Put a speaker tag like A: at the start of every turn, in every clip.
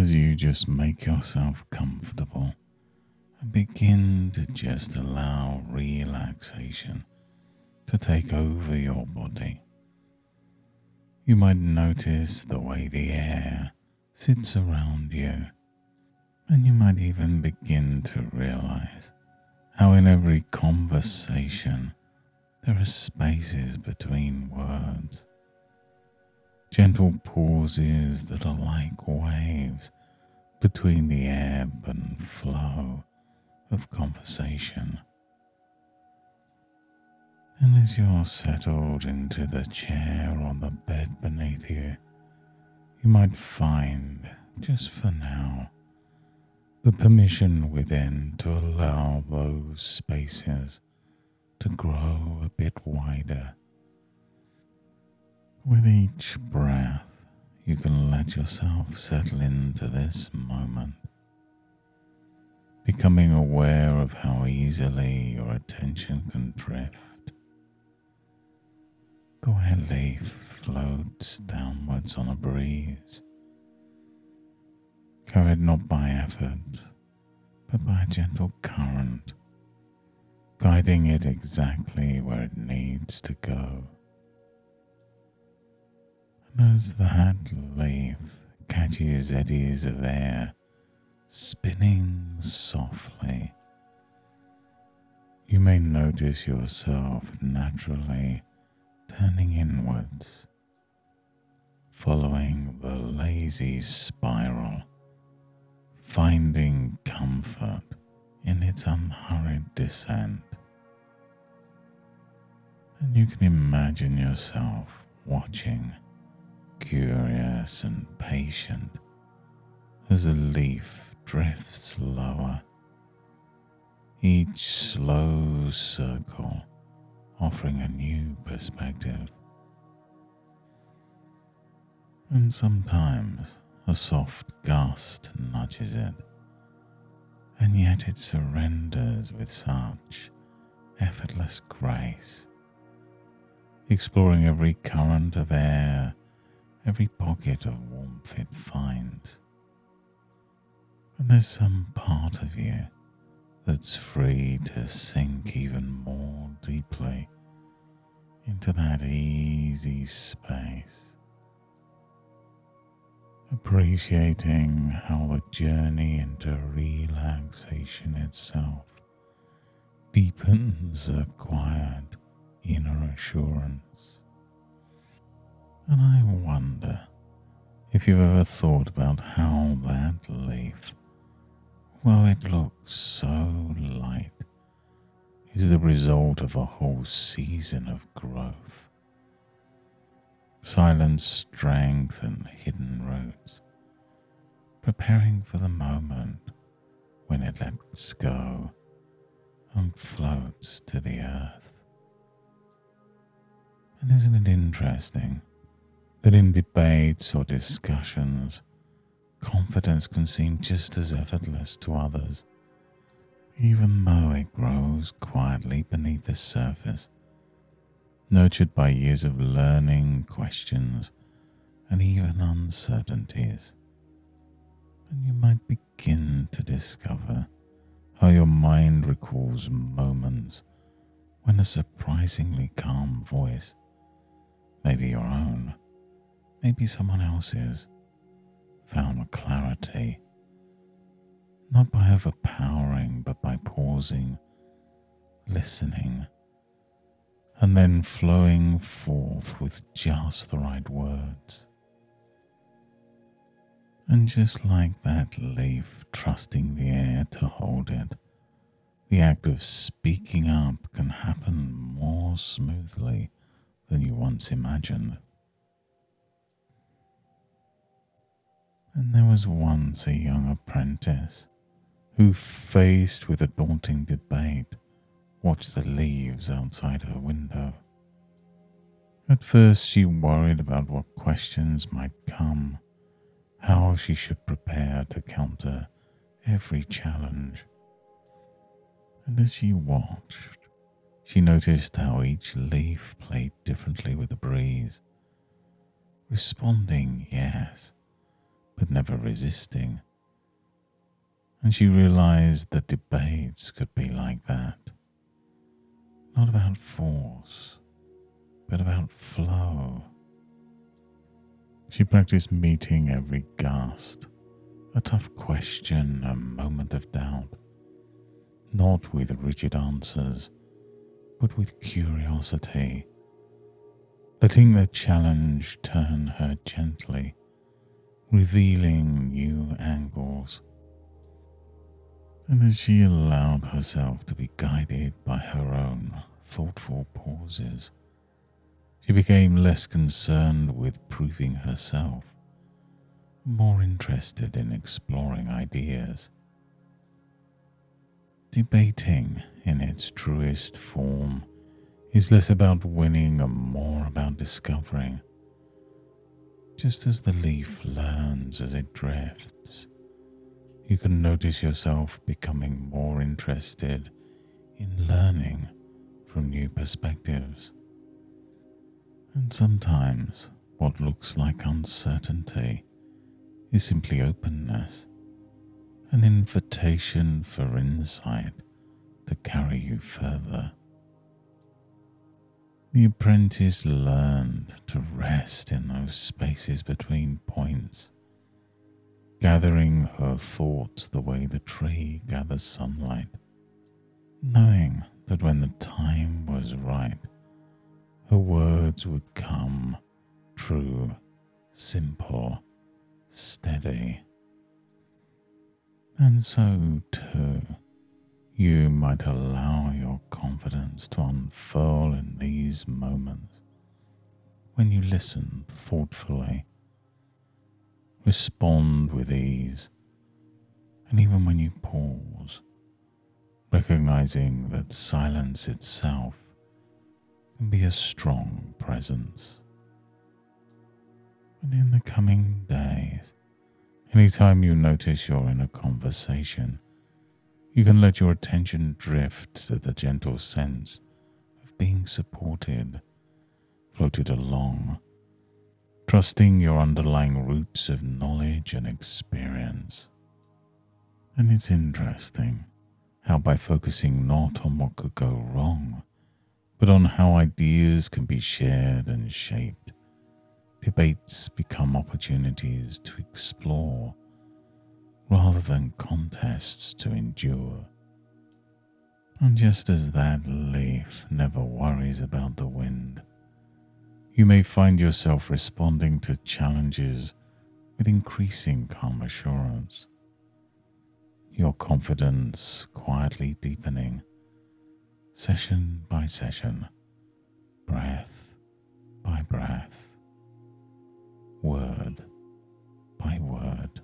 A: as you just make yourself comfortable and begin to just allow relaxation to take over your body, you might notice the way the air sits around you, and you might even begin to realize how in every conversation there are spaces between words, gentle pauses that are like waves between the ebb and flow of conversation. And as you're settled into the chair or the bed beneath you, you might find, just for now, the permission within to allow those spaces to grow a bit wider. With each breath, you can let yourself settle into this moment, becoming aware of how easily your attention can drift. The way a leaf floats downwards on a breeze, carried not by effort, but by a gentle current, guiding it exactly where it needs to go. And as that leaf catches eddies of air spinning softly, you may notice yourself naturally turning inwards, following the lazy spiral, finding comfort in its unhurried descent. And you can imagine yourself watching, curious and patient, as the leaf drifts lower, each slow circle offering a new perspective. And sometimes a soft gust nudges it, and yet it surrenders with such effortless grace, exploring every current of air, every pocket of warmth it finds. And there's some part of you that's free to sink even more deeply into that easy space, appreciating how the journey into relaxation itself deepens a quiet inner assurance. And I wonder if you've ever thought about how that leaf, though it looks so light, is the result of a whole season of growth. Silent strength and hidden roots, preparing for the moment when it lets go and floats to the earth. And isn't it interesting that in debates or discussions, confidence can seem just as effortless to others, even though it grows quietly beneath the surface, nurtured by years of learning, questions, and even uncertainties. And you might begin to discover how your mind recalls moments when a surprisingly calm voice, maybe your own, maybe someone else's, found clarity, not by overpowering, but by pausing, listening, and then flowing forth with just the right words. And just like that leaf trusting the air to hold it, the act of speaking up can happen more smoothly than you once imagined. And there was once a young apprentice who, faced with a daunting debate, watched the leaves outside her window. At first she worried about what questions might come, how she should prepare to counter every challenge. And as she watched, she noticed how each leaf played differently with the breeze, responding yes, but never resisting. And she realized that debates could be like that. Not about force, but about flow. She practiced meeting every gust, a tough question, a moment of doubt, not with rigid answers, but with curiosity, letting the challenge turn her gently, revealing new angles. And as she allowed herself to be guided by her own thoughtful pauses, she became less concerned with proving herself, more interested in exploring ideas. Debating, in its truest form, is less about winning and more about discovering. Just as the leaf learns as it drifts, you can notice yourself becoming more interested in learning from new perspectives. And sometimes what looks like uncertainty is simply openness, an invitation for insight to carry you further. The apprentice learned to rest in those spaces between points, gathering her thoughts the way the tree gathers sunlight, knowing that when the time was right, her words would come true, simple, steady. And so, too, you might allow your confidence to unfurl in these moments when you listen thoughtfully, respond with ease, and even when you pause, recognizing that silence itself can be a strong presence. And in the coming days, anytime you notice you're in a conversation, you can let your attention drift to the gentle sense of being supported, floated along, trusting your underlying roots of knowledge and experience. And it's interesting how by focusing not on what could go wrong, but on how ideas can be shared and shaped, debates become opportunities to explore rather than contests to endure. And just as that leaf never worries about the wind, you may find yourself responding to challenges with increasing calm assurance, your confidence quietly deepening, session by session, breath by breath, word by word.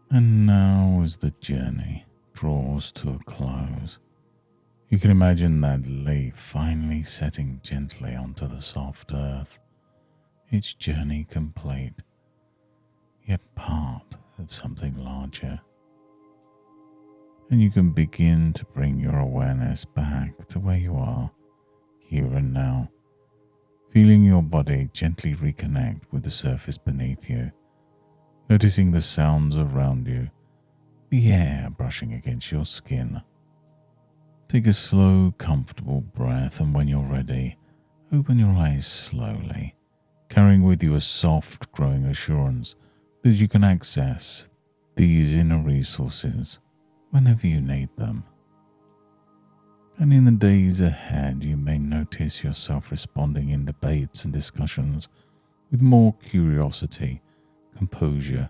A: And now, as the journey draws to a close, you can imagine that leaf finally setting gently onto the soft earth, its journey complete, yet part of something larger. And you can begin to bring your awareness back to where you are, here and now, feeling your body gently reconnect with the surface beneath you, noticing the sounds around you, the air brushing against your skin. Take a slow, comfortable breath, and when you're ready, open your eyes slowly, carrying with you a soft, growing assurance that you can access these inner resources whenever you need them. And in the days ahead, you may notice yourself responding in debates and discussions with more curiosity, composure,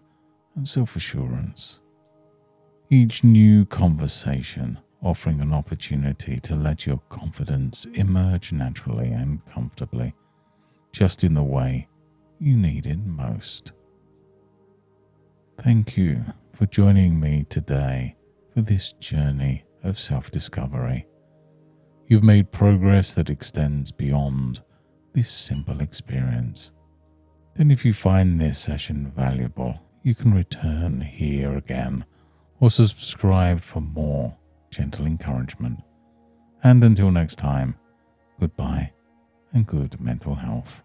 A: and self-assurance. Each new conversation offering an opportunity to let your confidence emerge naturally and comfortably, just in the way you need it most. Thank you for joining me today for this journey of self-discovery. You've made progress that extends beyond this simple experience. And if you find this session valuable, you can return here again or subscribe for more gentle encouragement. And until next time, goodbye and good mental health.